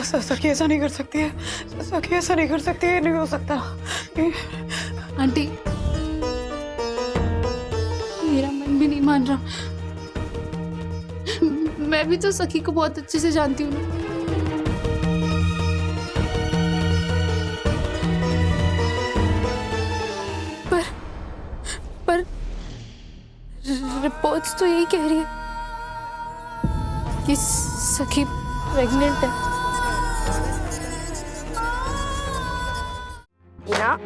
सखी ऐसा नहीं कर सकती है, सखी ऐसा नहीं कर सकती है, नहीं हो सकता। आंटी, मेरा मन भी नहीं मान रहा। मैं भी तो सखी को बहुत अच्छे से जानती हूँ ना। पर रिपोर्ट्स तो यही कह रही है कि सखी प्रेग्नेंट है। ना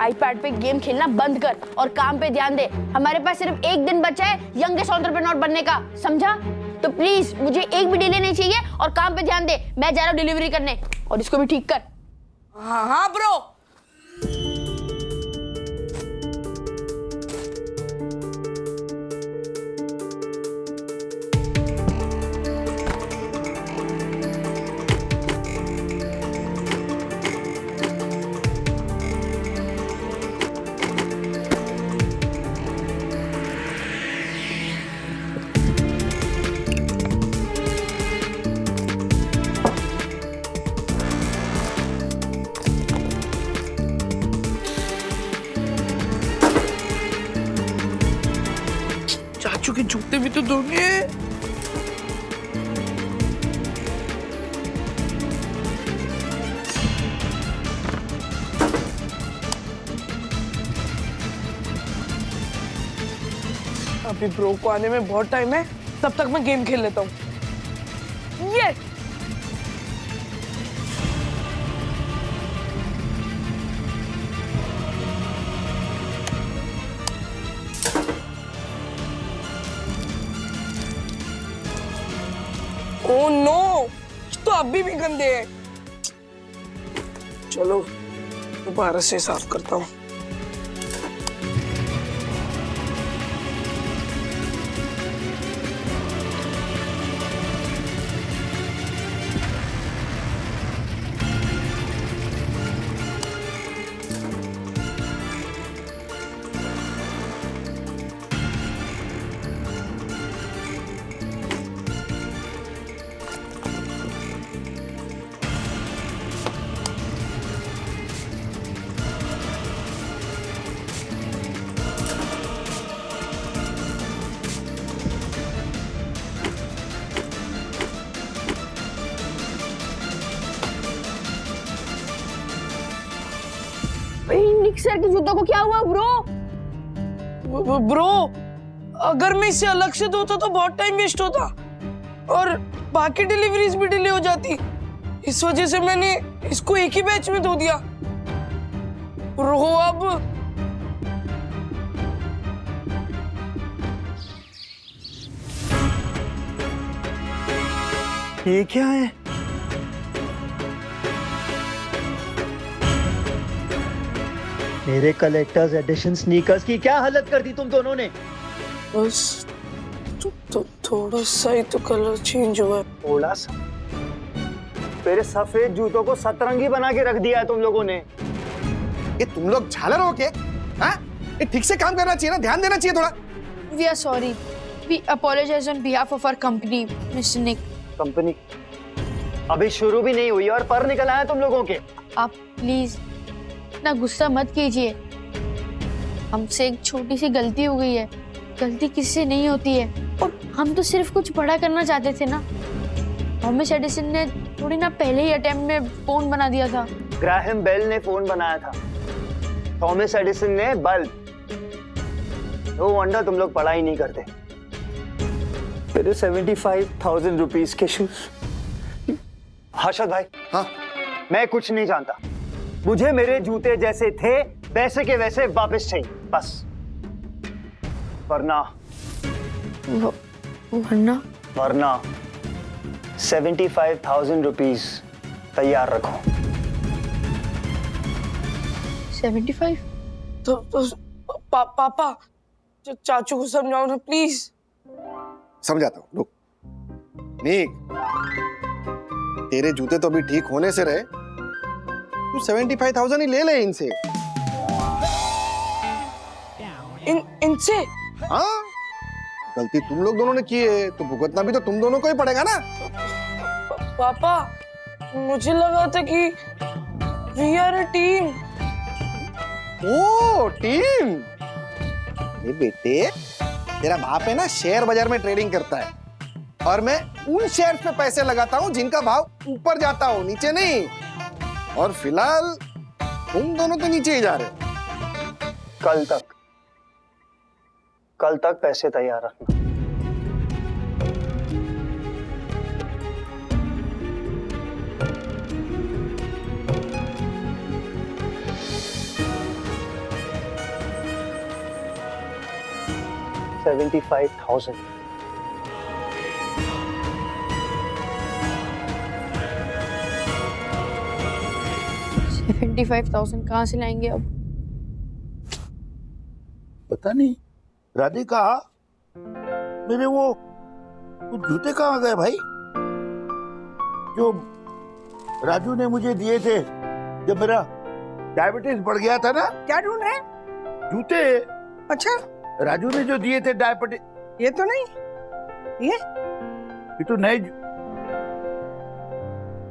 आईपैड पे गेम खेलना बंद कर और काम पे ध्यान दे। हमारे पास सिर्फ एक दिन बचा है यंगेस्ट एंटरप्रेन्योर बनने का, समझा? तो प्लीज मुझे एक भी डिले नहीं चाहिए और काम पे ध्यान दे। मैं जा रहा हूँ डिलीवरी करने, और इसको भी ठीक कर। हाँ हाँ ब्रो। चाचू के जूते भी तो धोने हैं। अभी ब्रो को आने में बहुत टाइम है, तब तक मैं गेम खेल लेता हूँ। ये ओह नो, तो अभी भी गंदे हैं। चलो दोबारा से साफ करता हूँ। निक सर के जूतों को क्या हुआ ब्रो? ब्रो, अगर मैं इसे अलग से धोता तो बहुत टाइम वेस्ट होता और बाकी डिलीवरीज भी डिले हो जाती। इस वजह से मैंने इसको एक ही बैच में धो दिया। ब्रो अब ये क्या है? मेरे कलेक्टर्स एडिशन स्नीकर्स की क्या हालत कर दी तुम दोनों ने? बस थोड़ा सा ही तो कलर चेंज हुआ है। थोड़ा सा? मेरे सफेद जूतों को सतरंगी बना के रख दिया है तुम लोगों ने। ये तुम लोग झालर हो के? हाँ? ये ठीक से काम करना चाहिए ना, ध्यान देना चाहिए थोड़ा। We are sorry. We apologize on behalf of our company, Mr. Nick. Company अभी शुरू भी नहीं हुई और पर निकल आए तुम लोगों के। आप प्लीज इतना गुस्सा मत कीजिए। हमसे एक छोटी सी गलती हो गई है। गलती किससे नहीं होती है, और हम तो सिर्फ कुछ बड़ा करना चाहते थे ना। थॉमस एडिसन ने थोड़ी ना पहले ही अटेम्प्ट में फोन बना दिया था। ग्राहम बेल ने फोन बनाया था, थॉमस एडिसन ने बल्ब। नो वंडर तुम लोग पढ़ाई नहीं करते। मेरे 75,000 रुपीज के शूज। हर्षद भाई, हाँ? मैं कुछ नहीं जानता। मुझे मेरे जूते जैसे थे वैसे के वैसे वापस चाहिए, बस। वरना वरना 75,000 रुपीज तैयार रखो। 75? तो पापा चाचू को समझाओ ना प्लीज। समझाता हूँ, रुक। नीक, तेरे जूते तो अभी ठीक होने से रहे, तू 75,000 ही ले ले इनसे। इनसे? हाँ, गलती तुम लोग दोनों ने की है तो भुगतना भी तो तुम दोनों को ही पड़ेगा ना। पापा मुझे लगा था कि वी आर अ टीम। ओ टीम। ये बेटे, तेरा बाप है ना शेयर बाजार में ट्रेडिंग करता है और मैं उन शेयर्स पे पैसे लगाता हूँ जिनका भाव ऊपर जाता हो, नीचे नहीं। और फिलहाल तुम दोनों तो नीचे ही जा रहे हो। कल तक पैसे तैयार रखना। $75,000। 75,000 कहाँ से लाएंगे अब? पता नहीं राधिका, मेरे वो जूते कहाँ गए भाई, जो राजू ने मुझे दिए थे जब मेरा डायबिटीज बढ़ गया था ना। क्या ढूंढ रहे हैं? जूते अच्छा, राजू ने जो दिए थे डायबिटीज। ये तो नहीं, ये तो नए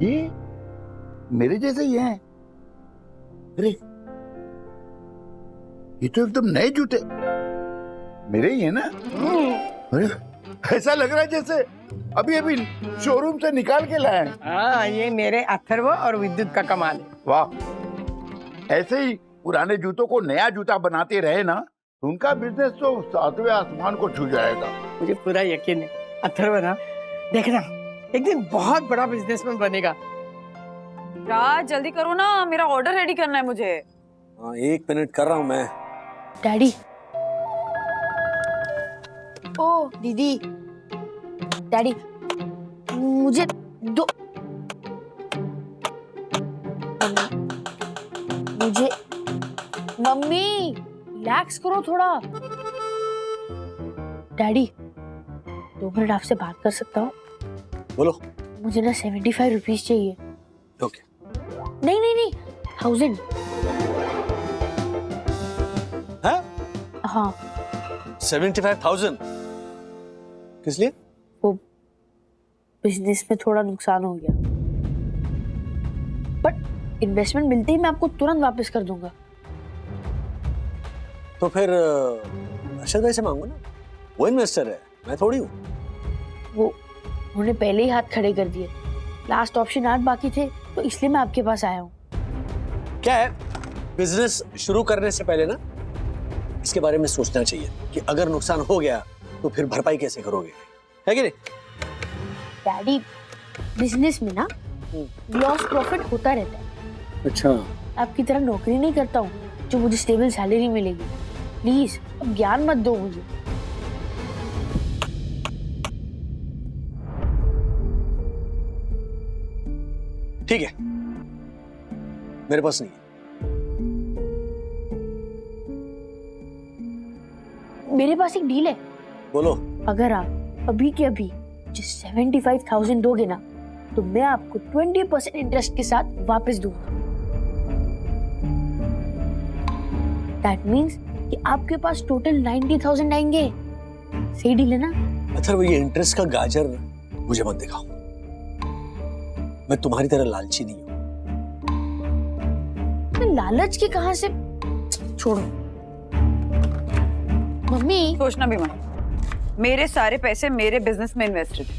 ये मेरे जैसे ही हैं। अरे ये तो एकदम नए जूते मेरे ही है ना। अरे ऐसा लग रहा है जैसे अभी अभी शोरूम से निकाल के लाए हैं। हाँ, ये मेरे अथर्व और विद्युत का कमाल है। वाह, ऐसे ही पुराने जूतों को नया जूता बनाते रहे ना, उनका बिजनेस तो 7वें आसमान को छू जाएगा। मुझे पूरा यकीन है अथर्व ना, देखना एक दिन बहुत बड़ा बिजनेसमैन बनेगा। राज जल्दी करो ना, मेरा ऑर्डर रेडी करना है मुझे। हाँ 1 मिनट कर रहा हूँ मैं। डैडी। ओ दीदी, डैडी मुझे दो, मुझे मम्मी रिलैक्स करो थोड़ा। डैडी 2 मिनट आपसे बात कर सकता हूँ? बोलो। मुझे ना 75 रुपीज चाहिए। ओके। नहीं नहीं नहीं, 1000। हाँ? हाँ 75,000 किस लिए? वो बिजनेस में थोड़ा नुकसान हो गया, बट इन्वेस्टमेंट मिलते ही मैं आपको तुरंत वापस कर दूंगा। तो फिर अरशद भाई से मांगो ना, वो इन्वेस्टर है, मैं थोड़ी हूँ। वो उन्होंने पहले ही हाथ खड़े कर दिए। लास्ट ऑप्शन 8 बाकी थे, तो इसलिए मैं आपके पास आया हूँ। क्या है, बिजनेस शुरू करने से पहले ना इसके बारे में सोचना चाहिए कि अगर नुकसान हो गया तो फिर भरपाई कैसे करोगे, है कि नहीं? डैडी बिजनेस में ना लॉस प्रॉफिट होता रहता है। अच्छा। आपकी तरह नौकरी नहीं करता हूँ जो मुझे स्टेबल सैलरी मिलेगी। प्लीज अब ज्ञान मत दो मुझे। ठीक है, मेरे पास नहीं है। मेरे पास एक डील है। बोलो। अगर आप अभी के अभी मुझे 75,000 दोगे ना, तो मैं आपको 20% इंटरेस्ट के साथ वापस दूंगा। दैट मीन्स कि आपके पास टोटल 90,000 आएंगे। सही डील है ना? अच्छा, वो ये इंटरेस्ट का गाजर मुझे मत दिखाओ, मैं तुम्हारी तरह लालची नहीं हूँ। लालच की कहां से, छोड़ो। मम्मी सोचना भी मत, मेरे सारे पैसे मेरे बिजनेस में इन्वेस्टेड है।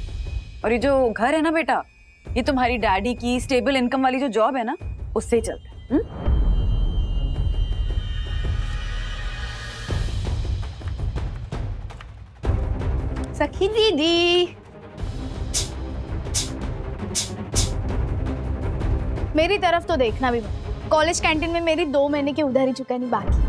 और ये जो घर है ना बेटा, ये तुम्हारी डैडी की स्टेबल इनकम वाली जो जॉब है ना, उससे ही चलता है। सखी दीदी, मेरी तरफ तो देखना भी मत। कॉलेज कैंटीन में मेरी 2 महीने की उधारी चुकानी बाकी।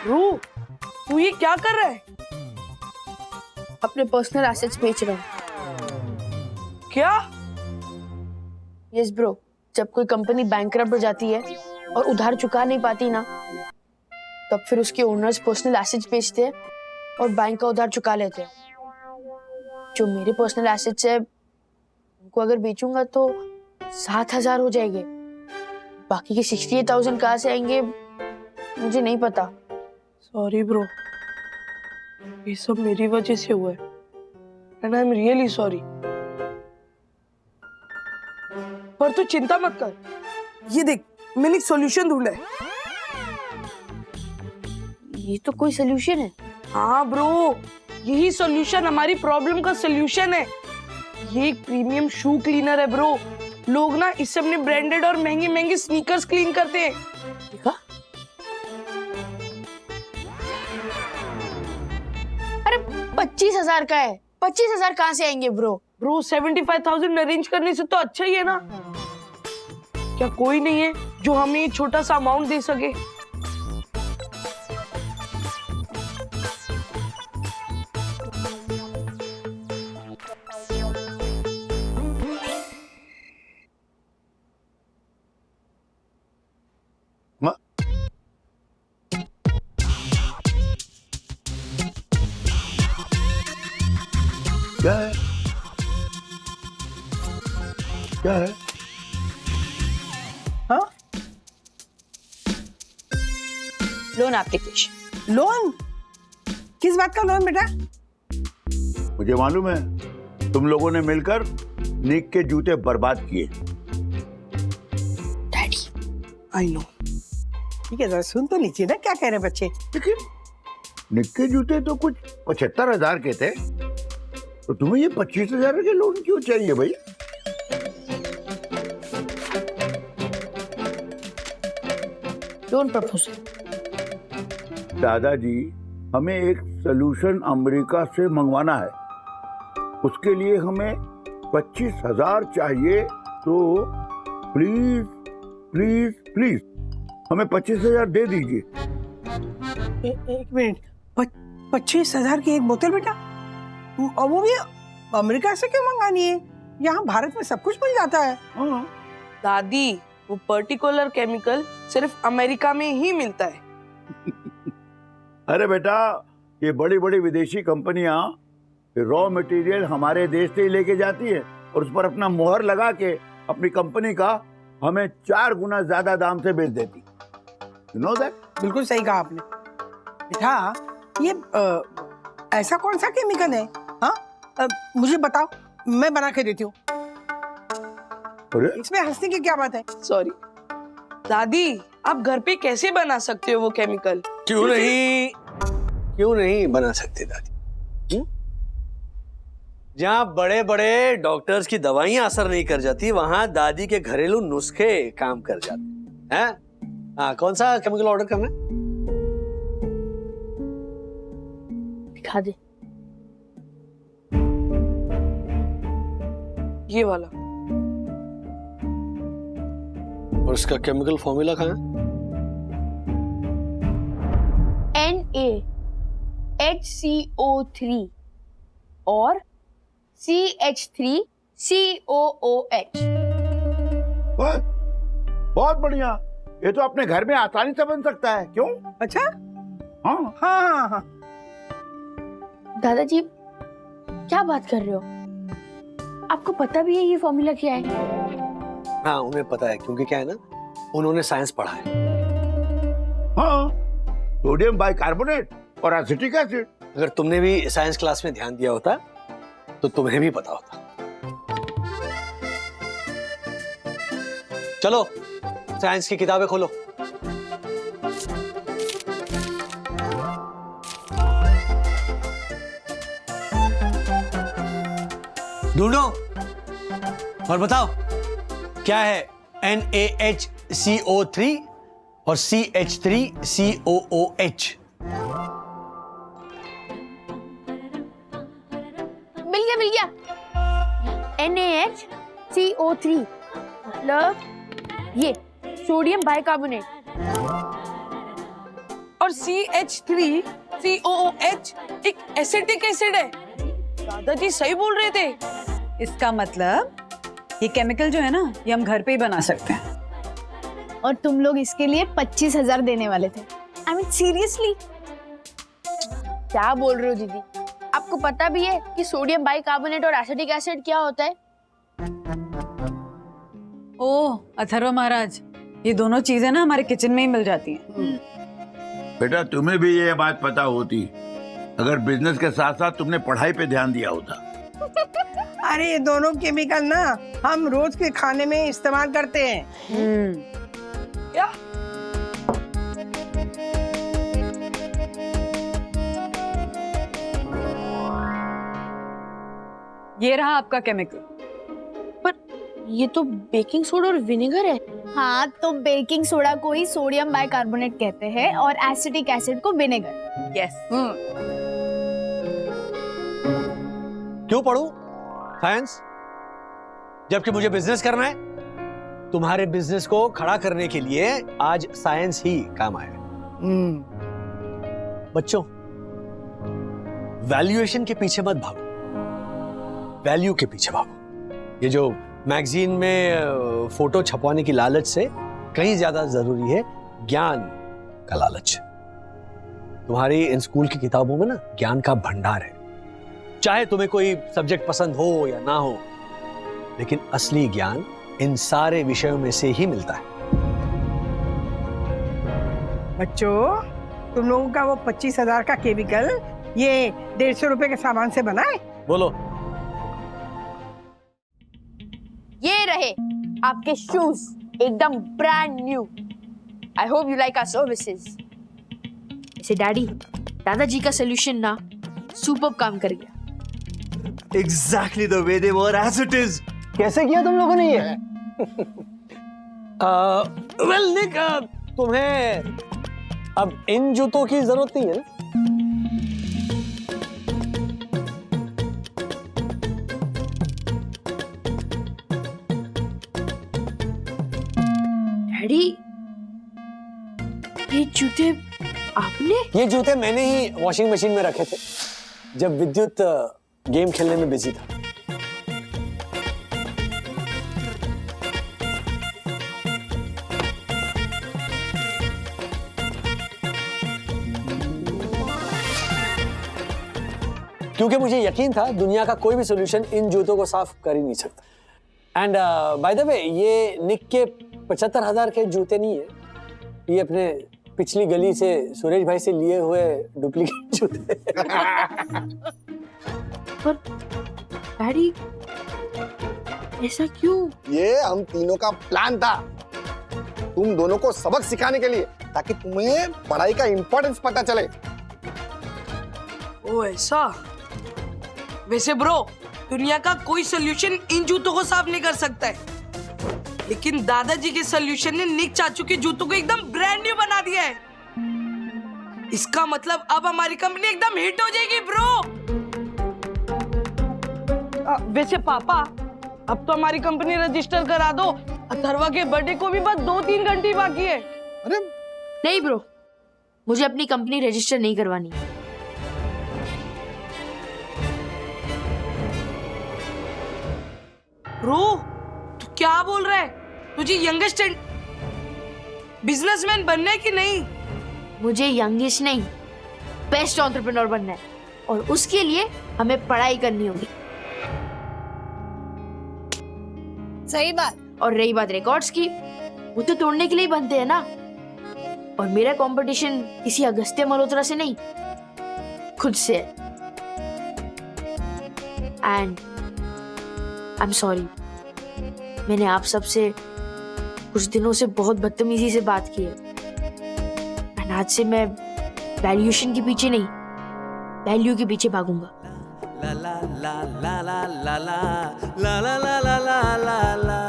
रू, तू ये क्या कर रहा है? अपने पर्सनल एसेट्स बेच रहा हूँ। क्या? यस ब्रो, जब कोई कंपनी बैंकरप्ट हो जाती है और उधार चुका नहीं पाती ना, तब फिर उसके ओनर्स पर्सनल एसेट्स बेचते हैं और बैंक का उधार चुका लेते हैं। जो मेरे पर्सनल एसेट्स है उनको अगर बेचूंगा तो 7,000 हो जाएंगे। बाकी के 68,000 कहाँ से आएंगे मुझे नहीं पता। सॉरी ब्रो, ये सब मेरी वजह से हुआ है and I am really sorry. पर तू चिंता मत कर, ये देख मैंने एक सॉल्यूशन ढूंढा है। ये तो कोई सोल्यूशन है। हाँ ब्रो, यही सॉल्यूशन हमारी प्रॉब्लम का सॉल्यूशन है। ये एक प्रीमियम शू क्लीनर है ब्रो। लोग ना इससे अपने ब्रांडेड और महंगे महंगे स्नीकर्स क्लीन करते हैं। देखा? अरे 25,000 का है। 25,000 कहाँ से आएंगे ब्रो? ब्रो 75,000 अरेंज करने से तो अच्छा ही है ना। क्या कोई नहीं है जो हमें ये छोटा सा अमाउंट दे सके? क्या है? क्या है? हाँ? Loan application. लोन? किस बात का लोन बेटा? मुझे मालूम है तुम लोगों ने मिलकर निक के जूते बर्बाद किए। Daddy I know. ठीक है, जरा सुन तो लीजिए ना क्या कह रहे बच्चे। लेकिन निक के जूते तो कुछ 75,000 के थे, तो तुम्हें ये 25,000 के लोन क्यों चाहिए भाई? Loan proposal. दादाजी, हमें एक सोल्यूशन अमेरिका से मंगवाना है। उसके लिए हमें 25,000 चाहिए, तो प्लीज प्लीज प्लीज हमें 25,000 दे दीजिए। एक मिनट, 25,000 की एक बोतल बेटा? और वो भी अमेरिका से क्यों मंगानी है? यहाँ भारत में सब कुछ मिल जाता है। हाँ। दादी, वो पर्टिकुलर केमिकल सिर्फ अमेरिका में ही मिलता है। अरे बेटा, ये बड़ी बड़ी विदेशी कंपनियां रॉ मटेरियल हमारे देश से ही लेके जाती है और उस पर अपना मुहर लगा के अपनी कंपनी का हमें 4 गुना ज्यादा दाम से बेच देती। You know that? बिल्कुल सही कहा आपने बेटा। ये ऐसा कौन सा केमिकल है? हाँ, मुझे बताओ, मैं बना के देती हूँ। अरे इसमें हंसने की क्या बात है? सॉरी दादी, आप घर पे कैसे बना सकते हो वो केमिकल? क्यों नहीं बना सकते दादी? जहाँ बड़े बड़े डॉक्टर्स की दवाइयां असर नहीं कर जाती, वहां दादी के घरेलू नुस्खे काम कर जाते हैं। हाँ, कौन सा केमिकल ऑर्डर करना है? दिखा दे। ये वाला। और इसका केमिकल फॉर्मूला कहाँ है? NaHCO3 और CH3COOH। बहुत बढ़िया, ये तो अपने घर में आसानी से बन सकता है। क्यों? अच्छा, हाँ हाँ हाँ हाँ। दादाजी क्या बात कर रहे हो? आपको पता भी है ये फॉर्मूला क्या है? हाँ, उन्हें पता है, क्योंकि क्या है ना, उन्होंने साइंस पढ़ा है। हाँ, सोडियम बाइकार्बोनेट और एसिटिक एसिड। अगर तुमने भी साइंस क्लास में ध्यान दिया होता तो तुम्हें भी पता होता। चलो साइंस की किताबें खोलो। ढूंढो और बताओ क्या है NaHCO3 और CH3COOH? मिल गया NaHCO3 मतलब ये सोडियम बाइकार्बोनेट। और CH3COOH एक एसिटिक एसिड है। दादाजी सही बोल रहे थे। इसका मतलब ये केमिकल जो है ना, ये हम घर पे ही बना सकते हैं। और तुम लोग इसके लिए 25,000 देने वाले थे। I mean seriously? क्या बोल रहे हो दीदी? आपको पता भी है कि सोडियम बाइकार्बोनेट और एसिटिक एसिड क्या होता है? ओह अथर्व महाराज, ये दोनों चीजें ना हमारे किचन में ही मिल जाती हैं। बेटा तुम्हें भी ये बात पता होती अगर बिजनेस के साथ साथ तुमने पढ़ाई पे ध्यान दिया होता। अरे ये दोनों केमिकल ना हम रोज के खाने में इस्तेमाल करते हैं। क्या? ये रहा आपका केमिकल। पर ये तो बेकिंग सोडा और विनेगर है। हाँ, तो बेकिंग सोडा को ही सोडियम बाइकार्बोनेट कहते हैं और एसिटिक एसिड को विनेगर। यस। क्यों पढ़ूं साइंस जबकि मुझे बिजनेस करना है? तुम्हारे बिजनेस को खड़ा करने के लिए आज साइंस ही काम आया। बच्चों, वैल्यूएशन के पीछे मत भागो, वैल्यू के पीछे भागो। ये जो मैगजीन में फोटो छपवाने की लालच से कहीं ज्यादा जरूरी है ज्ञान का लालच। तुम्हारी इन स्कूल की किताबों में ना ज्ञान का भंडार है। चाहे तुम्हें कोई सब्जेक्ट पसंद हो या ना हो, लेकिन असली ज्ञान इन सारे विषयों में से ही मिलता है। बच्चों, तुम लोगों का वो 25,000 का केमिकल ये 150 रुपए के सामान से बना है? बोलो। ये रहे आपके शूज, एकदम brand new. I hope you like our services. इसे डैडी, दादाजी का सोल्यूशन ना सुपर्ब काम कर गया। Exactly the way they were as it is. कैसे किया तुम लोगों ने ये? वेल निक, तुम्हें अब इन जूतों की जरूरत नहीं है ना? डैडी, ये जूते आपने? ये जूते मैंने ही वॉशिंग मशीन में रखे थे जब विद्युत गेम खेलने में बिजी था। क्योंकि मुझे यकीन था दुनिया का कोई भी सॉल्यूशन इन जूतों को साफ कर ही नहीं सकता। एंड बाय द वे, ये निक के 75,000 के जूते नहीं है, ये अपने पिछली गली से सुरेश भाई से लिए हुए डुप्लीकेट जूते। पर डैडी, ऐसा क्यों? ये हम तीनों का प्लान था, तुम दोनों को सबक सिखाने के लिए, ताकि तुम्हें पढ़ाई का इंपॉर्टेंस पता चले। ओ ऐसा? वैसे ब्रो, दुनिया का कोई सोल्यूशन इन जूतों को साफ नहीं कर सकता है, लेकिन दादाजी के सोल्यूशन ने निक चाचू के जूतों को एकदम ब्रांड न्यू बना दिया है। इसका मतलब अब हमारी कंपनी एकदम हिट हो जाएगी ब्रो। वैसे पापा, अब तो हमारी कंपनी रजिस्टर करा दो। अथर्वा के बर्थडे को भी बस 2-3 घंटे बाकी है। अरे नहीं ब्रो, मुझे अपनी कंपनी रजिस्टर नहीं करवानी। ब्रो, तू क्या बोल रहा है? तुझे यंगेस्ट बिजनेसमैन बनना है कि नहीं? मुझे यंगेस्ट नहीं, बेस्ट एंटरप्रेन्योर बनना है, और उसके लिए हमें पढ़ाई करनी होगी। सही बात। और रही बात रिकॉर्ड्स की, वो तो तोड़ने के लिए बनते हैं ना। और मेरा कंपटीशन किसी अगस्त्य मल्होत्रा से नहीं, खुद से है। एंड आई एम सॉरी, मैंने आप सबसे कुछ दिनों से बहुत बदतमीजी से बात की है। एंड आज से मैं वैल्यूएशन के पीछे नहीं, वैल्यू के पीछे भागूंगा। La la la la la la la la la la la la la la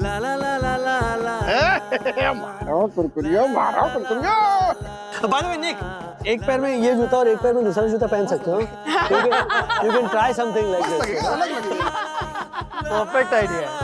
la la la la la la मारो कुरकुरियो, मारो कुरकुरियो। बाय द वे निक, एक पैर में ये जूता और एक पैर में दूसरा जूता पहन सकते हो। You can try something like this. Perfect idea.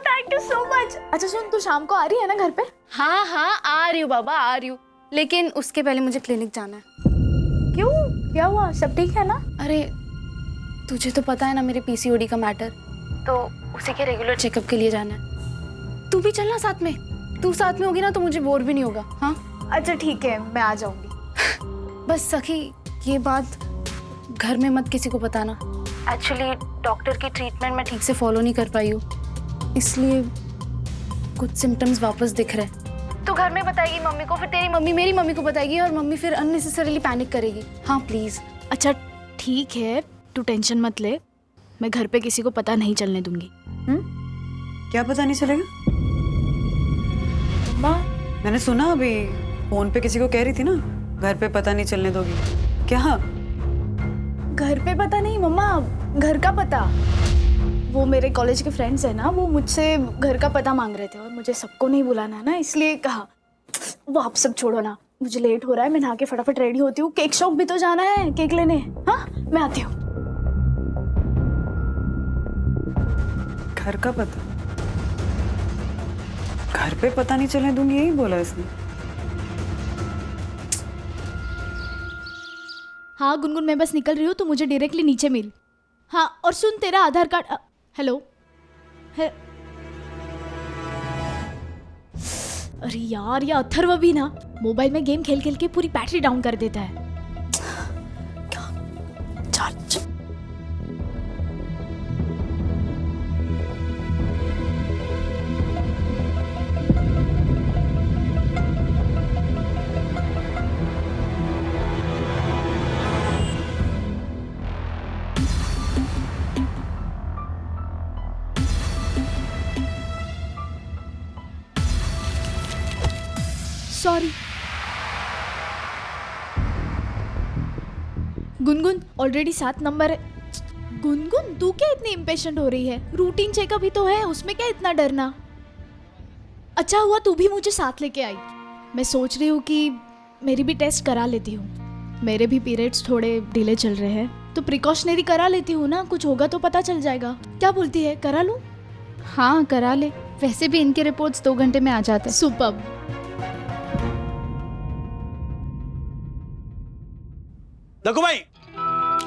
Thank you so much. अच्छा सुन, तू शाम को आ रही है ना घर पे? हाँ हाँ आ रही हूँ बाबा, आ रही हूँ, लेकिन उसके पहले मुझे क्लिनिक जाना है। क्यों, क्या हुआ? सब ठीक है ना? अरे तुझे तो पता है ना मेरे पीसीओडी का मैटर, तो उसी के रेगुलर चेकअप के लिए जाना है। तू भी चलना साथ में, तू साथ में होगी ना तो मुझे बोर भी नहीं होगा। हाँ अच्छा ठीक है, मैं आ जाऊंगी। बस सखी, ये बात घर में मत किसी को बताना। एक्चुअली डॉक्टर की ट्रीटमेंट मैं ठीक से फॉलो नहीं कर पाई हूँ, इसलिए कुछ सिम्टम्स वापस दिख रहे हैं। तो घर में बताएगी मम्मी को, फिर तेरी मम्मी मेरी मम्मी को बताएगी और मम्मी फिर अननेसेसरीली पैनिक करेगी। हाँ प्लीज। अच्छा ठीक है, तू टेंशन मत ले, मैं घर पे किसी को पता नहीं चलने दूंगी। क्या पता नहीं चलेगा? मैंने सुना अभी फोन पे किसी को कह रही थी ना, घर पे पता नहीं चलने दोगी। क्या? घर पे पता नहीं मम्मा, घर का पता। वो मेरे कॉलेज के फ्रेंड्स है ना, वो मुझसे घर का पता मांग रहे थे और मुझे सबको नहीं बुलाना है ना, इसलिए कहा वो आप सब छोड़ो ना, मुझे लेट हो रहा है, मैं नहा के फटाफट रेडी होती हूँ, केक शॉप भी तो जाना है, केक लेने। हाँ मैं आती हूँ। घर का पता? घर पे पता नहीं चलने दूंगी, यही बोला इसने। हाँ गुनगुन, मैं बस निकल रही हूँ, तो मुझे डायरेक्टली नीचे मिल। हाँ और सुन, तेरा आधार कार्ड। हेलो अरे यार, ये अथर्व भी ना मोबाइल में गेम खेल खेल के पूरी बैटरी डाउन कर देता है। चल सॉरी गुनगुन, ऑलरेडी 7 नंबर है। गुनगुन तू क्या इतनी इम्पेशेंट हो रही है? रूटीन चेकअप ही तो है, उसमें क्या इतना डरना। अच्छा हुआ तू भी मुझे साथ लेके आई। मैं सोच रही हूँ कि मेरी भी टेस्ट करा लेती हूँ, मेरे भी पीरियड्स थोड़े डिले चल रहे हैं, तो प्रिकॉशनरी करा लेती हूँ ना, कुछ होगा तो पता चल जाएगा। क्या बोलती है, करा लूँ? हाँ करा ले, वैसे भी इनके रिपोर्ट्स 2 घंटे में आ जाते हैं। सुपर्ब। देखो भाई,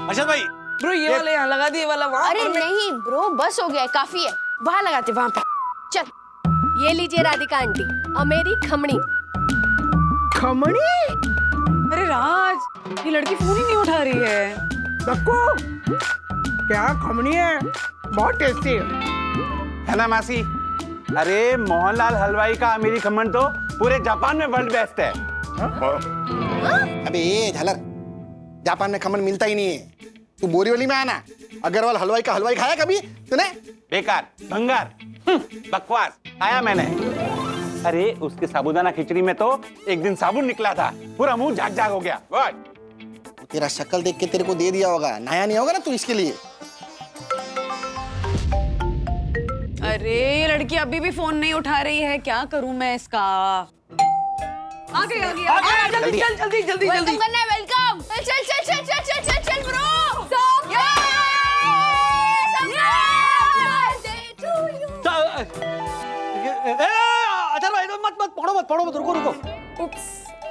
अर्शद भाई, ब्रो ये वाला यहाँ लगा दिए, वाला वहाँ। अरे नहीं ब्रो, बस हो गया है, काफी है, वहां लगाते, वहां पे। चल ये लीजिए राधिका आंटी, और मेरी खमणी। खमणी? अरे राज, ये लड़की फोन ही नहीं उठा रही है। सबको क्या खमणी है, बहुत टेस्टी है ना मासी? अरे मोहनलाल हलवाई का अमीरी खमन तो पूरे जापान में वर्ल्ड बेस्ट है। अबे ये झालर, जापान में खमन मिलता ही नहीं है। तू बोरीवली में आना, अग्रवाल हलवाई का हलवाई खाया कभी तूने? बेकार, भंगार, बकवास खाया मैंने। अरे उसके साबूदाना खिचड़ी में तो एक दिन साबुन निकला था, पूरा मुंह झाग झाग हो गया। तेरा शक्ल देख के तेरे को दे दिया होगा, नया नहीं होगा ना तू इसके लिए। अरे ये लड़की अभी भी फोन नहीं उठा रही है, क्या करूं मैं इसका? आ गई जल्दी चल, जल्दी जल्दी जल्दी। करना है, वेलकम। चल चल चल चल चल चल चल चल ब्रो। अथर्व भाई, मत पढ़ो मत, रुको।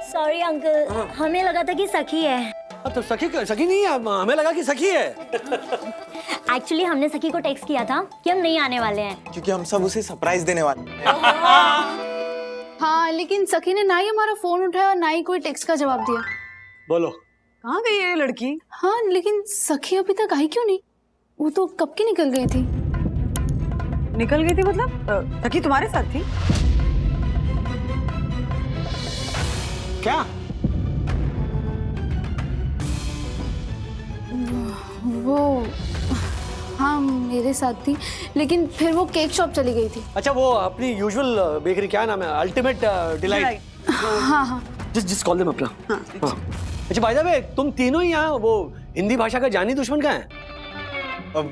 सॉरी अंकल, हमें लगा था कि सखी है। तो सखी नहीं है, हमें लगा कि सखी है। एक्चुअली हमने सखी को टेक्स्ट किया था कि हम नहीं आने वाले हैं, क्योंकि हम सब उसे सरप्राइज देने वाले। हाँ लेकिन सखी ने ना ही हमारा फोन उठाया और ना ही कोई टेक्स्ट का जवाब दिया। बोलो कहाँ गई है ये लड़की? हाँ लेकिन सखी अभी तक आई क्यों नहीं? वो तो कब की निकल गई थी। निकल गई थी मतलब? सखी तुम्हारे साथ थी? क्या? वो हाँ मेरे साथ थी, लेकिन फिर वो केक शॉप चली गई थी। अच्छा वो अपनी यूजुअल बेकरी, क्या नाम है, अल्टीमेट डिलाइट। हाँ जिस कॉल देम अपना। हाँ। अच्छा भाई साहब, तुम तीनों ही यहाँ वो हिंदी भाषा का जानी दुश्मन का है?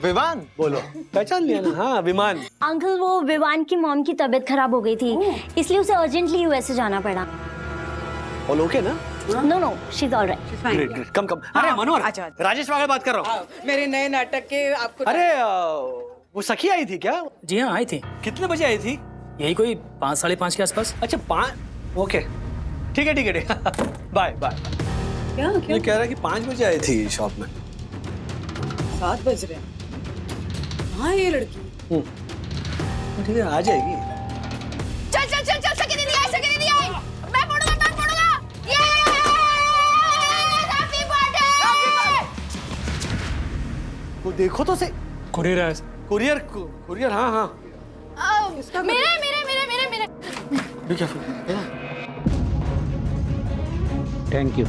विवान। बोलो, पहचान लिया ना? हाँ विमान। अंकल वो विवान की मॉम की तबीयत खराब हो गई थी, इसलिए उसे अर्जेंटली यूएसए जाना पड़ा। ऑल ओके ना? No she is alright. Great. Come. अरे मनोहर, राजेश वागल बात कर रहा हूँ। मेरे नए नाटक के आपको। अरे वो सखी आई थी क्या? जी हाँ, आई थी। कितने बजे आई थी? यही कोई 5 साढ़े 5 के आसपास। अच्छा 5, ओके ठीक है ठीक है ठीक है बाय बाय। क्या ये कह रहा है कि 5 बजे आई थी शॉप में। 7 बज रहे हैं। हाँ ये लड़की ठीक है आ जाएगी। चल चल चल चल, सखी दीदी आई, सखी दीदी आई। मैं पढ़ूंगा। ये हैप्पी बर्थडे। वो देखो तो से कुरियर है। कुरियर हाँ हाँ। मेरे भी क्या फिर? Thank you.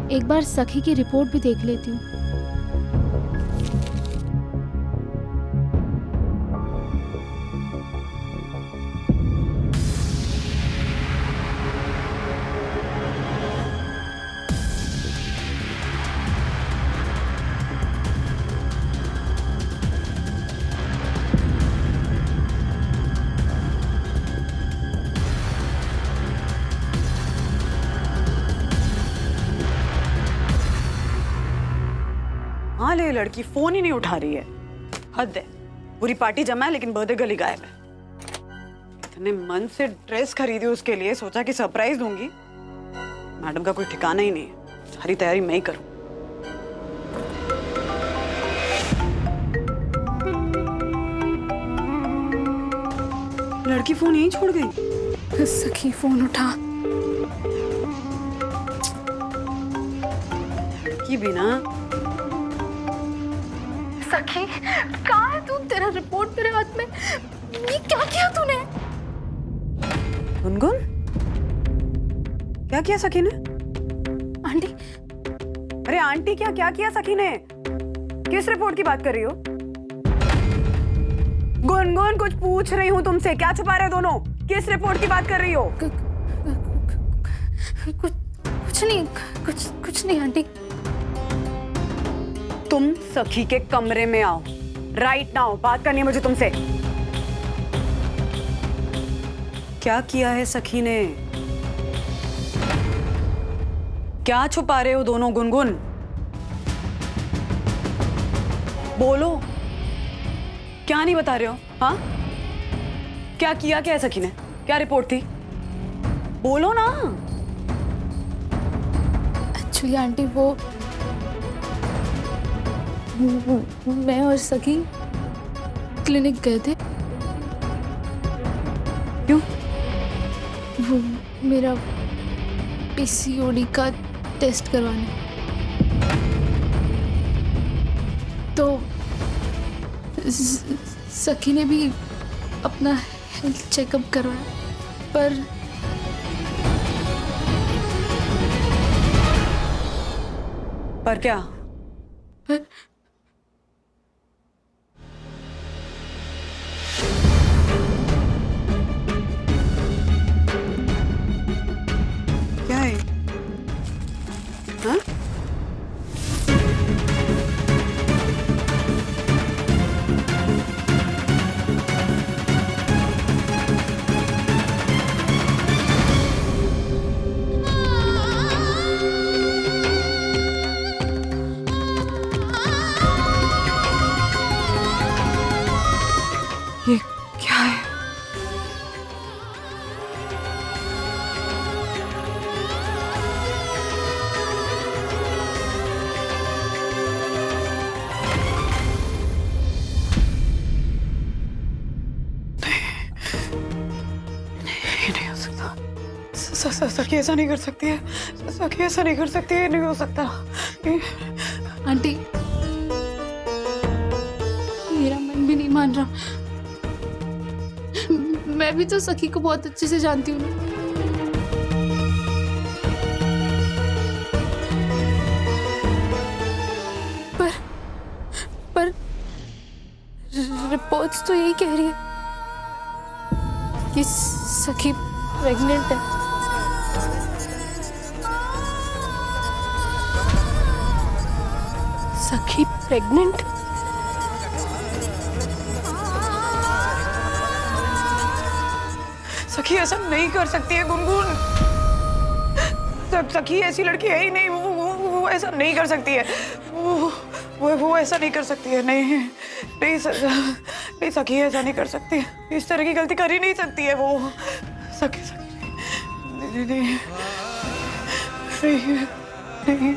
एक बार सखी की रिपोर्ट भी देख लेती हूँ। हाँ ले लड़की फोन ही नहीं उठा रही है। हद है। पूरी पार्टी जमा है लेकिन बर्थडे गर्ल ही गायब है। इतने मन से ड्रेस खरीदी उसके लिए, सोचा कि सरप्राइज दूंगी। मैडम का कोई ठिकाना ही नहीं है। सारी तैयारी मैं ही करूं। लड़की फोन यहीं छोड़ गई। सखी फोन उठा। लड़की भी ना। सखी कहाँ है तू? तेरा रिपोर्ट मेरे हाथ में। ये क्या किया तूने? गुनगुन क्या किया सखी ने? आंटी। अरे आंटी क्या किया सखी ने? किस रिपोर्ट की बात कर रही हो? गुनगुन कुछ पूछ रही हूँ तुमसे, क्या छुपा रहे हो दोनों? किस रिपोर्ट की बात कर रही हो? कुछ नहीं आंटी। तुम सखी के कमरे में आओ राइट नाउ, बात करनी है मुझे तुमसे। क्या किया है सखी ने? क्या छुपा रहे हो दोनों? गुनगुन बोलो, क्या नहीं बता रहे हो? हाँ क्या किया क्या है सखी ने? क्या रिपोर्ट थी? बोलो ना। एक्चुअली आंटी वो मैं और सखी क्लिनिक गए थे। क्यों? वो मेरा पीसीओडी का टेस्ट करवाने। तो सखी ने भी अपना हेल्थ चेकअप करवाया, पर क्या? क्या है? हाँ? ये क्या है? नहीं हो सकता। सखी ऐसा नहीं कर सकती है। सखी ऐसा नहीं कर सकती है। नहीं हो सकता। आंटी मेरा मन भी नहीं मान रहा। मैं भी तो सखी को बहुत अच्छे से जानती हूँ ना। वॉच तो यही कह रही है कि सखी प्रेग्नेंट है। सखी प्रेग्नेंट? सखी ऐसा नहीं कर सकती है गुनगुन। सखी ऐसी लड़की है ही नहीं। वो ऐसा नहीं कर सकती है। वो ऐसा नहीं कर सकती है। नहीं नहीं नहीं, सखी ऐसा नहीं कर सकती है। इस तरह की गलती कर ही नहीं सकती है वो। सखी नहीं नहीं नहीं नहीं, नहीं।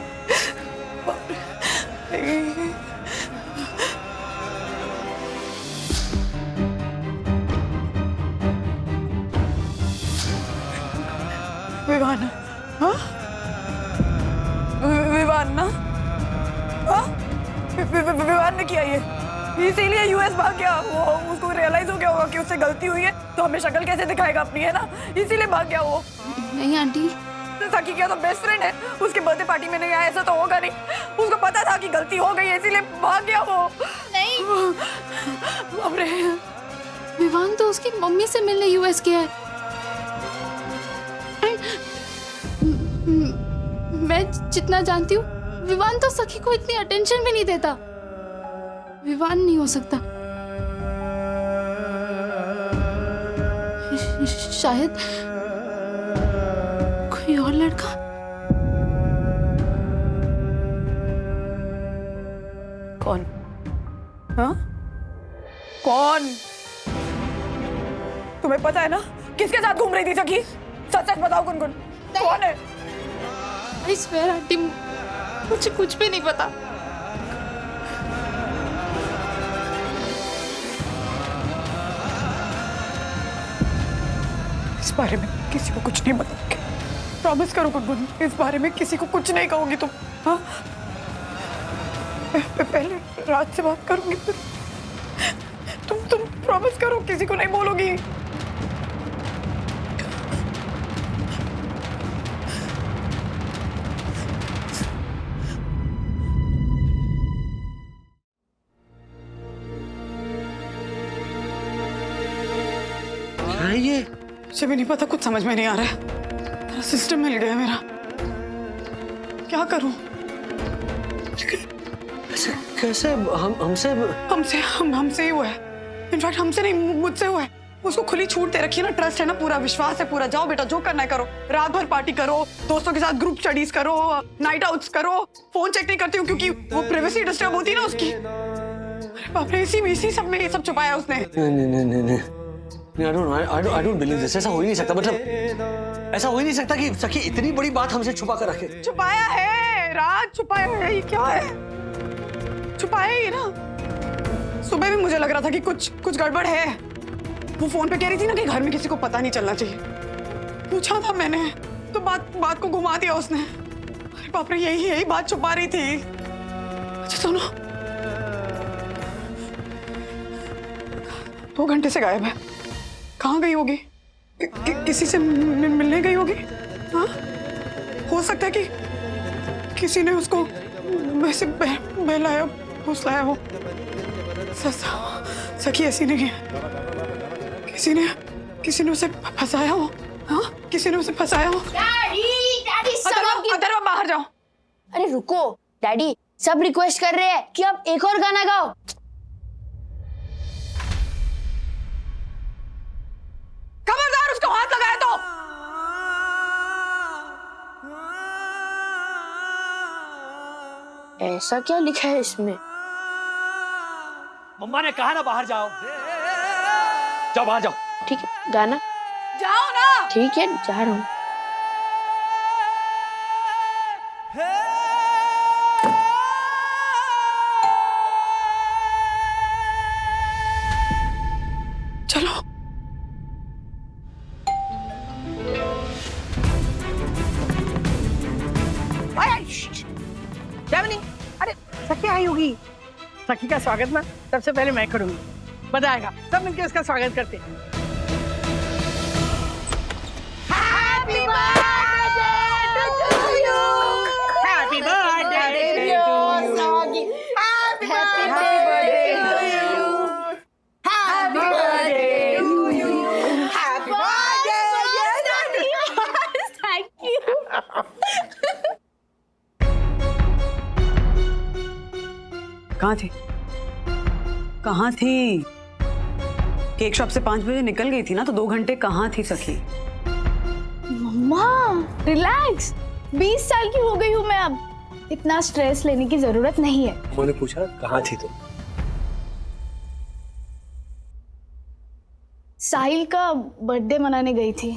विवान, हाँ? विवान ना? हाँ? विवान ने किया ये, इसीलिए यूएस भाग गया। वो उसको रियलाइज हो गया होगा कि उससे गलती हुई है, तो हमें शक्ल कैसे दिखाएगा अपनी, है ना? इसीलिए भाग गया वो। नहीं आंटी, सखी क्या तो बेस्ट फ्रेंड है, उसके बर्थडे पार्टी में नहीं आया, ऐसा तो होगा नहीं। उसको पता था कि गलती हो गई है, इसीलिए भाग गया वो। नहीं, बाप रे। विवान तो उसकी मम्मी से मिलने यूएस गया है। मैं जितना जानती हूँ, विवान तो सखी को इतनी अटेंशन भी नहीं देता। विवान नहीं हो सकता। शायद कोई और लड़का। कौन? हाँ? कौन? तुम्हें पता है ना किसके साथ घूम रही थी सखी? सच सच बताओ गुनगुन, कौन है? I swear आंटी, मुझे कुछ भी नहीं पता। इस बारे में किसी को कुछ नहीं बताओगे? प्रॉमिस करो गुनगुन, इस बारे में किसी को कुछ नहीं कहोगी तुम? हाँ? पहले रात से बात करूंगी, फिर तुम प्रॉमिस करो किसी को नहीं बोलोगी? ये मुझे भी नहीं पता, कुछ समझ में नहीं आ रहा है। मेरा सिस्टम मिल गया मेरा, क्या करूं? कैसे हमसे ही हुआ है। इनफैक्ट हमसे नहीं, मुझसे हुआ है। उसको खुली छूट दे रखी है ना, ट्रस्ट है ना, पूरा विश्वास है, पूरा जाओ बेटा जो करना है करो, रात भर पार्टी करो, दोस्तों के साथ ग्रुप स्टडीज करो, नाइट आउट्स करो। फोन चेक नहीं करती हूँ क्योंकि वो प्राइवेसी डिस्टर्ब होती है ना उसकी। अरे बाप रे, इसी सब में ये सब छुपाया उसने। नहीं, I don't believe this. ऐसा हो ही नहीं सकता। मतलब ऐसा हो ही नहीं सकता कि सखी इतनी बड़ी बात हमसे छुपा कर रखे। छुपाया है राज, छुपाया है। ये क्या है? छुपाया ही ना। सुबह भी मुझे लग रहा था कि कुछ गड़बड़ है। वो फोन पे कह रही थी ना कि घर में किसी को पता नहीं चलना चाहिए। पूछा था मैंने तो बात को घुमा दिया उसने। अरे बाप रे, यही बात छुपा रही थी। अच्छा सुनो, 2 घंटे से गायब है। कहाँ गई होगी? किसी से मिलने गई होगी? हाँ? हो सकता है कि किसी ने उसको वैसे बहलाया फुसलाया हो। सखी ऐसी नहीं है। किसी ने उसे फंसाया हो। हाँ? किसी ने उसे फंसाया हो। डैडी अदरवा बाहर जाओ। अरे रुको डैडी, सब रिक्वेस्ट कर रहे हैं कि आप एक और गाना गाओ। खबरदार, उसको हाथ लगाया तो। ऐसा क्या लिखा है इसमें? मम्मा ने कहा ना बाहर जाओ। जाओ बाहर जाओ। ठीक है, गाना। जाओ ना। ठीक है, जा रहा हूँ। चलो। अरे सखी आई होगी। सखी का स्वागत ना सबसे पहले मैं करूंगी। मजा आएगा, सब मिलकर उसका स्वागत करते हैं। Happy birthday to you. Happy birthday to you. Happy birthday to you. कहाँ थी? कहाँ थी? केक शॉप से 5 बजे निकल गई थी ना, तो 2 घंटे कहाँ थी सखी? मम्मा रिलैक्स, 20 साल की हो गई हूँ मैं अब, इतना स्ट्रेस लेने की जरूरत नहीं है। उन्होंने पूछा कहाँ थी तुम? साहिल का बर्थडे मनाने गई थी।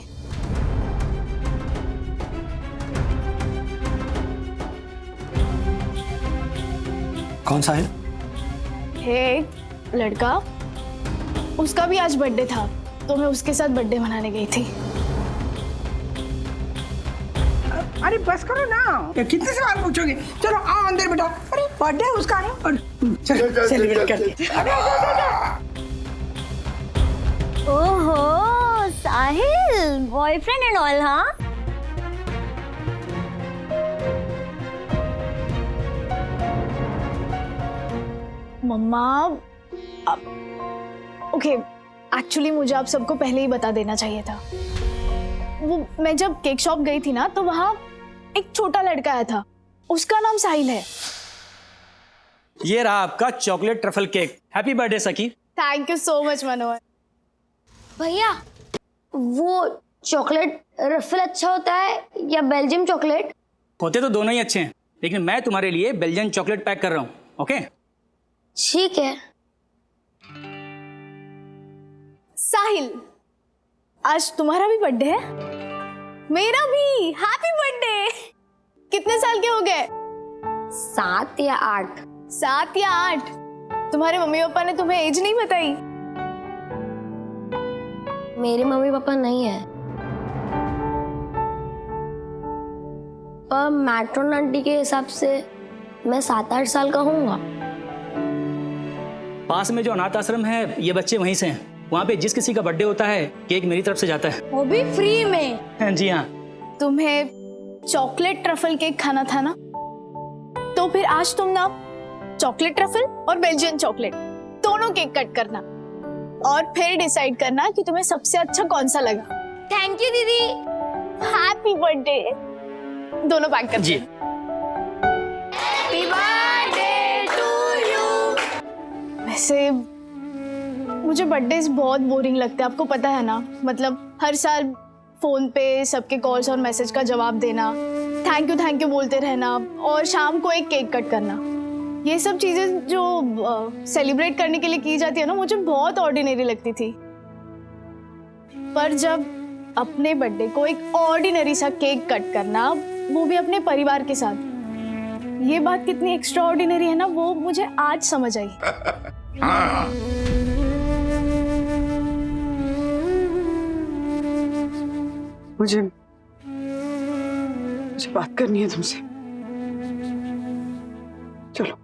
कौन सा है? है एक लड़का, उसका भी आज बर्थडे था, तो मैं उसके साथ बर्थडे मनाने गई थी। अरे बस करो ना, ये कितने सवाल पूछोगे? चलो आओ अंदर बेटा। अरे बर्थडे उसका है और चलो सेलिब्रेट करते हैं। अरे ओहो साहिल, बॉयफ्रेंड एंड ऑल, हाँ? मम्मा ओके, एक्चुअली मुझे आप सबको पहले ही बता देना चाहिए था। वो मैं जब केक शॉप गई थी ना, तो वहाँ एक छोटा लड़का आया था, उसका नाम साहिल है। ये रहा आपका chocolate truffle cake. Happy birthday सखी। थैंक यू सो मच मनोहर। भैया वो चॉकलेट रफल अच्छा होता है या बेल्जियम चॉकलेट? होते तो दोनों ही अच्छे हैं, लेकिन मैं तुम्हारे लिए बेल्जियन चॉकलेट पैक कर रहा हूँ। ओके ठीक है। साहिल, आज तुम्हारा भी बर्थडे है? मेरा भी। Happy birthday. कितने साल के हो गए? 7 या 8। 7 या 8? तुम्हारे मम्मी पापा ने तुम्हें एज नहीं बताई? मेरे मम्मी पापा नहीं है, पर मैट्रोन आंटी के हिसाब से मैं 7-8 साल का होऊंगा। पास में जो अनाथ आश्रम है, ये बच्चे वहीं से हैं। वहाँ पे जिस किसी का बर्थडे होता है, केक मेरी तरफ से जाता है। वो भी फ्री में? जी हाँ। तुम्हें चॉकलेट ट्रफल केक खाना था ना, तो फिर आज तुम ना चॉकलेट ट्रफल और बेल्जियन चॉकलेट दोनों केक कट करना और फिर डिसाइड करना कि तुम्हें सबसे अच्छा कौन सा लगा। थैंक यू दीदी। Happy birthday. दोनों पैक कर जी। Happy birthday to you. वैसे मुझे बर्थडेज बहुत बोरिंग लगते हैं, आपको पता है ना। मतलब हर साल फोन पे सबके कॉल्स और मैसेज का जवाब देना, थैंक यू बोलते रहना और शाम को एक केक कट करना, ये सब चीजें जो सेलिब्रेट करने के लिए की जाती है ना, मुझे बहुत ऑर्डिनरी लगती थी। पर जब अपने बर्थडे को एक ऑर्डिनरी सा केक कट करना, वो भी अपने परिवार के साथ, ये बात कितनी एक्स्ट्रा ऑर्डिनरी है ना, वो मुझे आज समझ आई। मुझे बात करनी है तुमसे। चलो।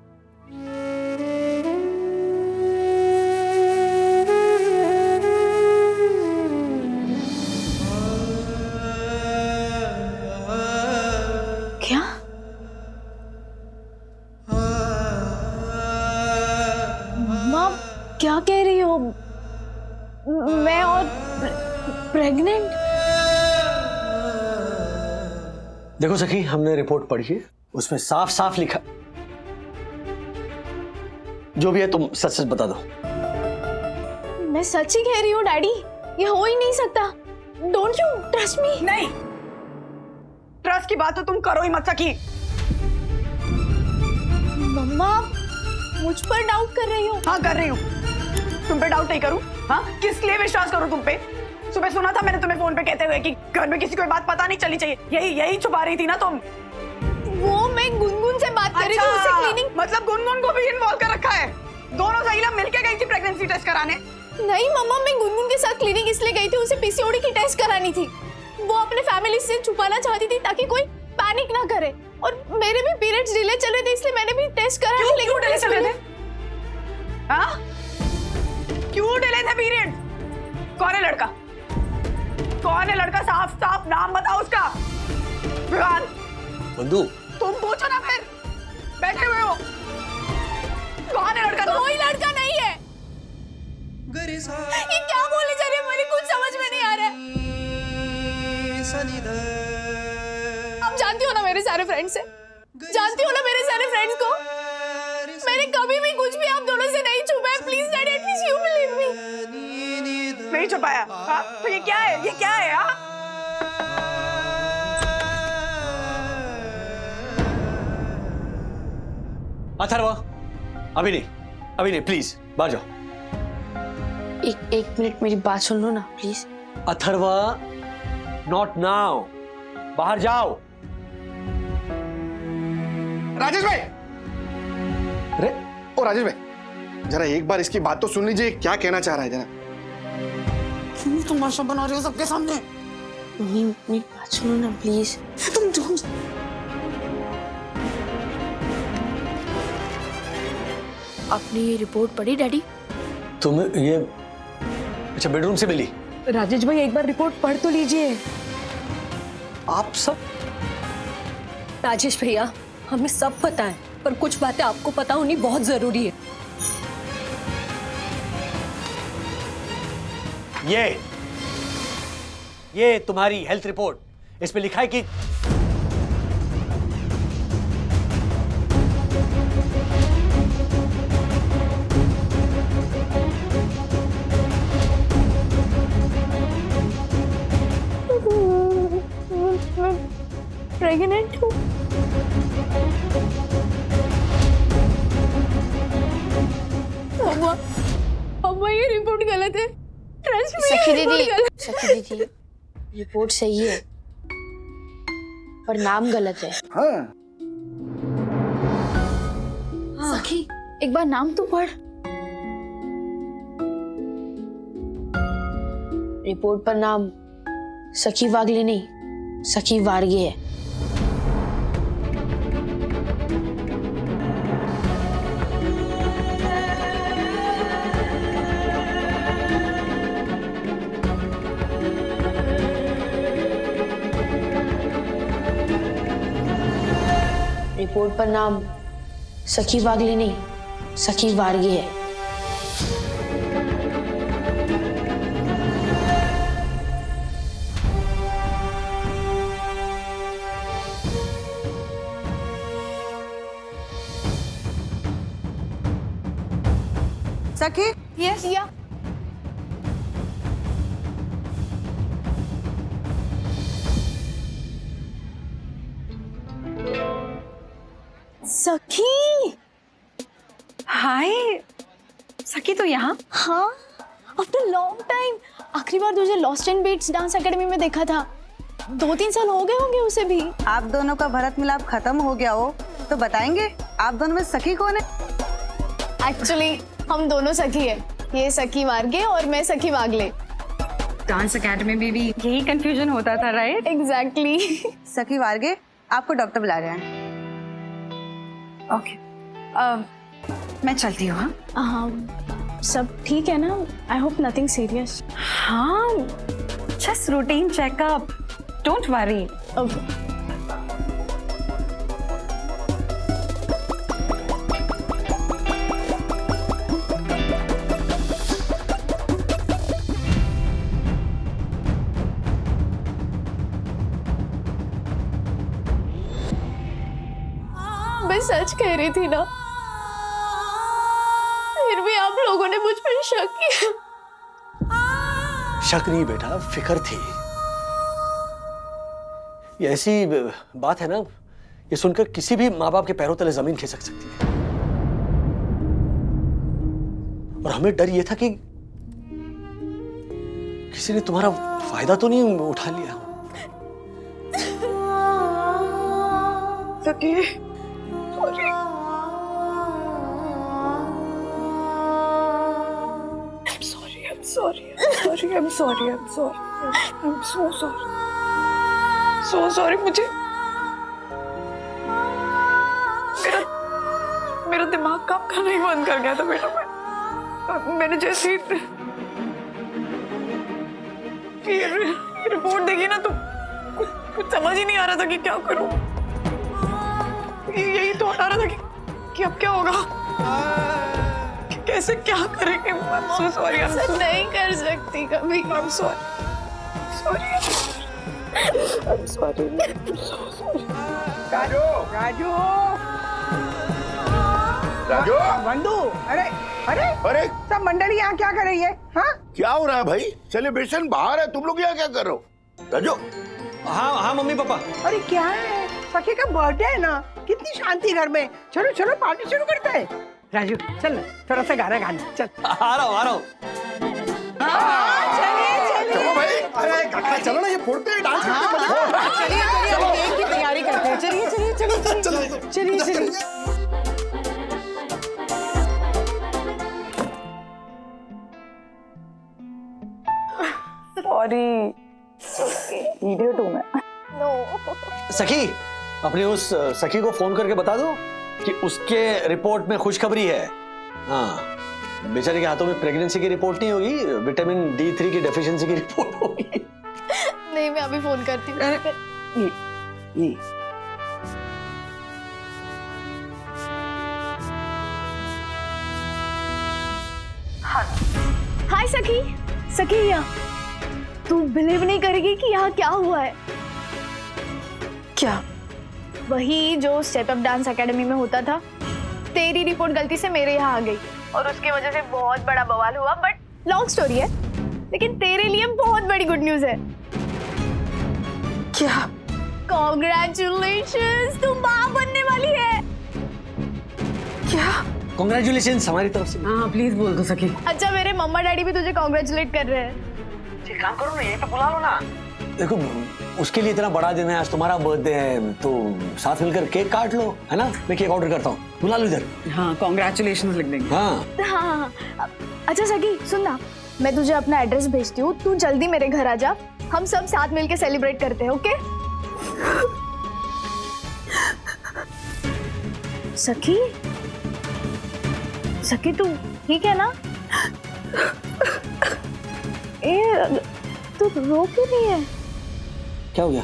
क्या? मम्मा क्या कह रही हो? मैं और प्रेग्नेंट? देखो सखी, हमने रिपोर्ट पढ़ी है, उसमें साफ साफ लिखा। जो भी है तुम सच सच बता दो। मैं सच ही कह रही हूँ डैडी, ये हो ही नहीं सकता। Don't you trust me? नहीं, ट्रस्ट की बात तो तुम करो ही मत सकी। मम्मा मुझ पर डाउट कर रही हो? हाँ कर रही हूँ। तुम पे डाउट नहीं करूँ? हाँ, किस लिए विश्वास करूँ तुम पे? सुबह सुना था मैंने तुम्हें फोन पे कहते हुए कि घर में किसी को बात पता नहीं चलनी चाहिए। यही छुपा रही थी ना तुम? वो मैं गुनगुन से बात कर रही थी, उसे क्लीनिंग। मतलब गुनगुन को भी इन्वॉल्व कर रखा है? दोनों सहेलियां मिलके गई थी प्रेगनेंसी टेस्ट कराने? नहीं मम्मा, मैं गुनगुन के साथ क्लिनिक इसलिए गई थी, उसे पीसीओडी की टेस्ट करानी थी। वो अपने फैमिली से छुपाना चाहती थी ताकि कोई पैनिक ना करे। और मेरे भी पीरियड्स डिले चल रहे थे, इसलिए मैंने भी टेस्ट करा। क्यों डिले चल रहे थे? हाँ, क्यों डिले थे पीरियड? कौन है लड़का? कौन है लड़का? साफ साफ नाम बताओ उसका। विवान, बंधु, तुम पूछो ना, फिर बैठे हुए हो। कौन है लड़का? कोई लड़का नहीं है। ये क्या बोले जा रहे हैं, मुझे कुछ समझ में नहीं आ रहा है। आप जानती हो ना मेरे सारे फ्रेंड्स से, जानती हो ना मेरे सारे फ्रेंड्स को। मैंने कभी भी पाया? हाँ? तो ये क्या है? ये क्या है? हाँ? अथर्वा, अभी नहीं, प्लीज बाहर जाओ। एक मिनट मेरी बात सुन लो ना प्लीज। अथर्वा, नॉट नाउ, बाहर जाओ। राजेश भाई, अरे ओ राजेश भाई, जरा एक बार इसकी बात तो सुन लीजिए, क्या कहना चाह रहा है जरा। क्यों तमाशा बना रहे हो सबके सामने? मेरी बात सुनो ना प्लीज। तुम आपने ये रिपोर्ट पढ़ी डैडी? तुम ये अच्छा बेडरूम से मिली? राजेश भाई एक बार रिपोर्ट पढ़ तो लीजिए। आप सब? राजेश भैया, हमें सब पता है, पर कुछ बातें आपको पता होनी बहुत जरूरी है। ये तुम्हारी हेल्थ रिपोर्ट, इस पे लिखा है कि प्रेग्नेंट हूँ। अम्मा ये रिपोर्ट गलत है। ट्रस्ट में सखी दीदी रिपोर्ट सही है पर नाम गलत है। हाँ। सखी एक बार नाम तो पढ़। रिपोर्ट पर नाम सखी वागले नहीं, सखी वारगे है। रिपोर्ट पर नाम सखी वागले नहीं, सखी वारगे है। सखी यस या सखी। हाय सखी, तो यहाँ? हाँ, आफ्टर लॉन्ग टाइम। आखिरी बार तुझे Lost and Beats Dance Academy में देखा था। 2-3 साल हो गए होंगे उसे भी। आप दोनों का भरत मिलाप खत्म हो गया हो तो बताएंगे आप दोनों में सखी कौन है? एक्चुअली हम दोनों सखी है। ये सखी वारगे और मैं सखी वागले। डांस एकेडमी में भी यही कंफ्यूजन होता था, राइट? एग्जैक्टली। सखी वारगे, आपको डॉक्टर बुला रहे हैं। ओके, मैं चलती हूँ। हाँ, सब ठीक है ना? I hope nothing serious. हाँ, just routine checkup, don't worry. मैं सच कह रही थी ना, फिर भी आप लोगों ने मुझ पर शक किया। शक नहीं बेटा, फिक्र थी। ये ऐसी बात है ना, ये सुनकर किसी भी माँ बाप के पैरों तले जमीन खिसक सकती है। और हमें डर ये था कि किसी ने तुम्हारा फायदा तो नहीं उठा लिया। सखी, I'm sorry. I'm so sorry. So sorry. मुझे मेरा दिमाग काम करना ही बंद कर गया था बेटा। मैंने जैसे ये रिपोर्ट देखी ना तो कुछ समझ ही नहीं आ रहा था कि क्या करूं। यही तो आ रहा था कि अब क्या होगा, कैसे क्या करेंगे। I'm so sorry. नहीं कर सकती कभी। I'm sorry. I'm so sorry. Raju, Raju बंधु, अरे अरे अरे सब मंडली यहाँ क्या कर रही है? हाँ क्या हो रहा है भाई? सेलिब्रेशन बाहर है, तुम लोग यहाँ क्या कर रहे हो? राजू हाँ हाँ मम्मी पापा। अरे क्या है, सखी का बर्थडे है ना, कितनी शांति घर में। चलो चलो पार्टी शुरू करते हैं। राजू चल ना, थोड़ा सा गाना गाना चल। आ रहा हूँ। चलो भाई, अरे काका चलो ना, ये फोड़ते हैं डांस करते हैं। चलिए चलिए, केक की तैयारी करते हैं। चलिए चलिए चलिए चलिए चलिए। सॉरी, इडियट हूँ मैं। सखी, अपनी उस सखी को फोन करके बता दो कि उसके रिपोर्ट में खुशखबरी है। हाँ, बेचारे के हाथों में प्रेगनेंसी की रिपोर्ट नहीं होगी, विटामिन D3 की डेफिशिएंसी की रिपोर्ट होगी। नहीं, मैं अभी फोन करती हूँ। हाय सखी, सखी यहाँ। तू बिलीव नहीं करेगी कि यहाँ क्या हुआ है। क्या? वही जो स्टेप अप डांस एकेडमी में होता था, तेरी रिपोर्ट गलती से मेरे यहाँ आ गई और उसकी वजह से बहुत बड़ा बवाल हुआ। बट लॉन्ग स्टोरी है, लेकिन तेरे लिए बहुत बड़ी गुड न्यूज है। क्या? कॉन्ग्रेचुलेशंस, तू माँ बनने वाली है। क्या? कांग्रेचुलेशंस हमारी तरफ से। हाँ प्लीज बोल दो सखी। अच्छा, मेरे मम्मा डैडी भी तुझे कॉन्ग्रेचुलेट कर रहे हैं। काम करो ना, ये तो बुला लो ना। देखो, उसके लिए इतना बड़ा दिन है, आज तुम्हारा बर्थडे है, तो साथ मिलकर केक काट लो, है ना? मैं केक ऑर्डर करता हूँ, बुला लो इधर। हाँ, कॉन्ग्रेचुलेशंस लिख देंगे। हाँ। अच्छा सखी सुन ना, मैं तुझे अपना एड्रेस भेजती हूँ, तू जल्दी मेरे घर आ जा, हम सब साथ मिलके सेलिब्रेट करते हैं। ओके? सखी, सखी तू ठीक है ना? ए, तू रो क्यों नहीं है? क्या हो गया?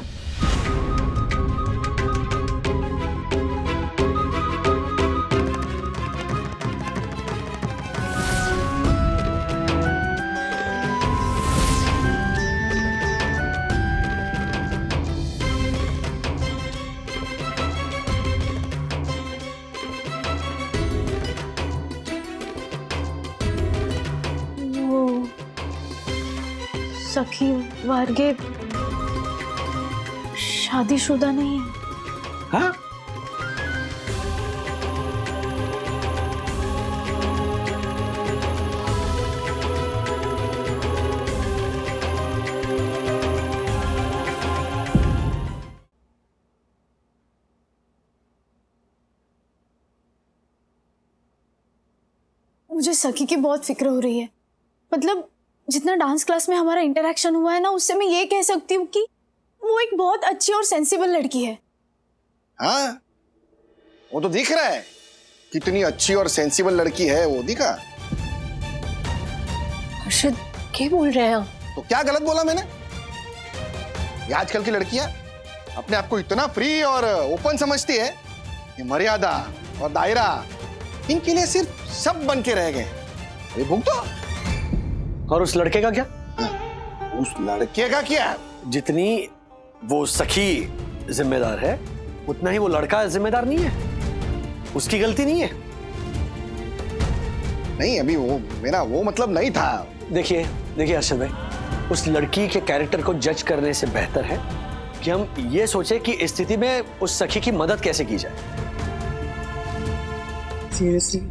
सखी वारगे शादीशुदा नहीं है। हाँ? मुझे सखी की बहुत फिक्र हो रही है। मतलब जितना डांस क्लास में हमारा इंटरेक्शन हुआ है ना, उससे मैं ये कह सकती हूँ कि वो एक बहुत अच्छी और सेंसिबल लड़की है। हाँ, वो तो दिख रहा है, कितनी अच्छी और सेंसिबल लड़की है वो, दिखा। हर्षद क्या बोल रहे हैं आप? तो क्या गलत बोला मैंने? ये आजकल की लड़कियां अपने आप को इतना फ्री और ओपन समझती है कि मर्यादा और दायरा इनके लिए सिर्फ सब बन के रह गए। अरे भुगतो। और उस लड़के का क्या? उस लड़के का क्या? जितनी वो सखी जिम्मेदार है, उतना ही वो लड़का जिम्मेदार नहीं है। उसकी गलती नहीं है। नहीं, अभी वो मेरा वो मतलब नहीं था। देखिए अर्शद भाई, उस लड़की के कैरेक्टर को जज करने से बेहतर है कि हम ये सोचे कि इस स्थिति में उस सखी की मदद कैसे की जाए। सीरियसली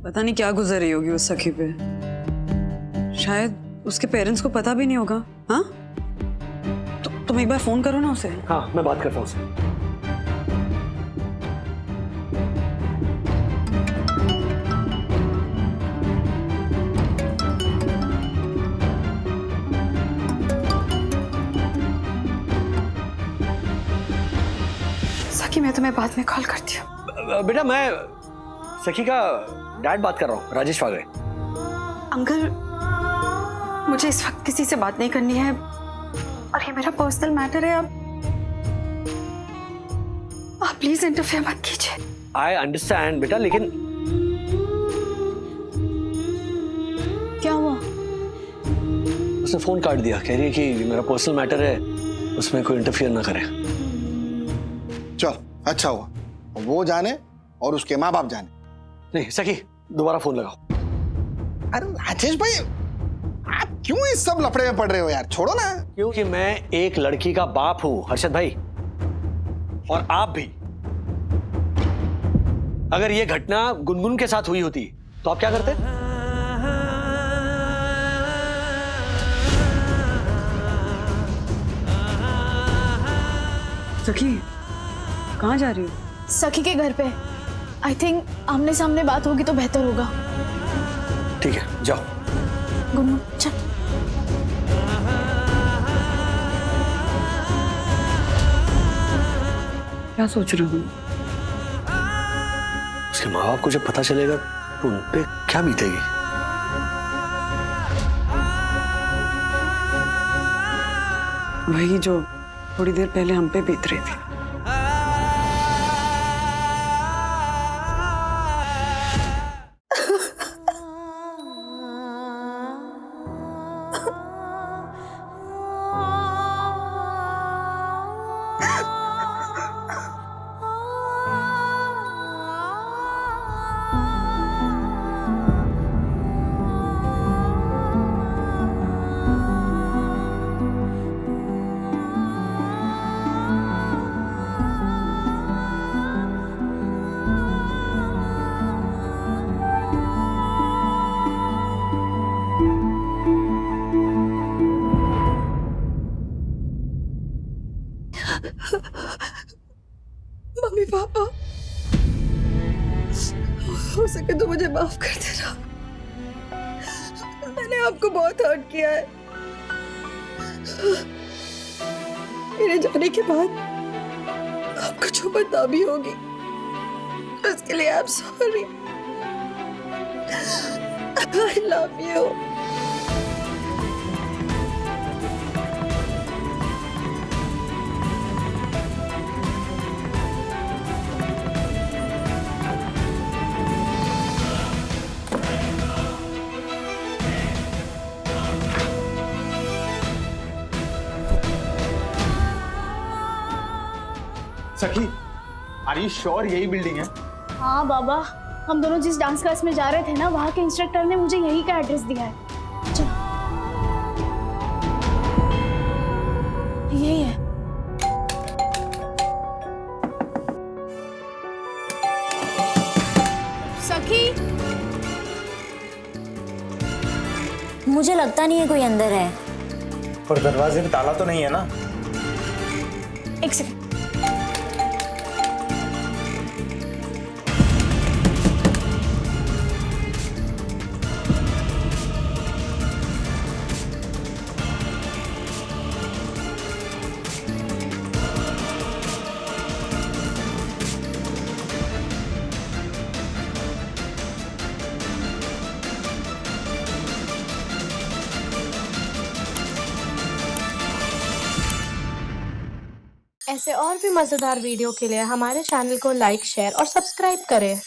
पता नहीं क्या गुजर रही होगी उस सखी पे। शायद उसके पेरेंट्स को पता भी नहीं होगा। हाँ, तो तुम एक बार फोन करो ना उसे। हाँ, मैं बात करता हूँ उससे। सखी, मैं तुम्हें बाद में कॉल करती हूँ। बेटा, मैं सखी का डैड बात कर रहा हूँ, राजेश वागड़े। अंकल, मुझे इस वक्त किसी से बात नहीं करनी है और ये मेरा पर्सनल मैटर है। आप प्लीज इंटरफेयर मत कीजिए। आई अंडरस्टैंड बेटा, लेकिन क्या हुआ? उसने फोन काट दिया, कह रही है कि मेरा पर्सनल मैटर है, उसमें कोई इंटरफियर ना करे। चल, अच्छा हुआ, वो जाने और उसके माँ बाप जाने, नहीं सखी, दोबारा फोन लगाओ। अरे राजेश भाई, आप क्यों इस सब लफड़े में पड़ रहे हो यार? छोड़ो ना। क्योंकि मैं एक लड़की का बाप हूं हर्षद भाई, और आप भी। अगर ये घटना गुनगुन के साथ हुई होती तो आप क्या करते? सखी, कहाँ जा रही हो? सखी के घर पे। आई थिंक आमने सामने बात होगी तो बेहतर होगा। ठीक है, जाओ। गुनगुन चल। क्या सोच रही हूँ? उसके माँ बाप को जब पता चलेगा तो उन पे क्या बीतेगी? वही जो थोड़ी देर पहले हम पे बीत रही थी। मम्मी पापा, हो सके तो मुझे माफ कर देना। मैंने आपको बहुत हर्ट किया है। मेरे जाने के बाद आपको जो बदनामी होगी उसके लिए I am sorry. I love you. सखी, आर यू श्योर यही बिल्डिंग है? हाँ बाबा, हम दोनों जिस डांस क्लास में जा रहे थे ना, वहाँ के इंस्ट्रक्टर ने मुझे यही का एड्रेस दिया है। चलो, यही है। सखी, मुझे लगता नहीं है कोई अंदर है। पर दरवाजे पे ताला तो नहीं है ना? एक सेकंड। ऐसे और भी मजेदार वीडियो के लिए हमारे चैनल को लाइक, शेयर और सब्सक्राइब करें।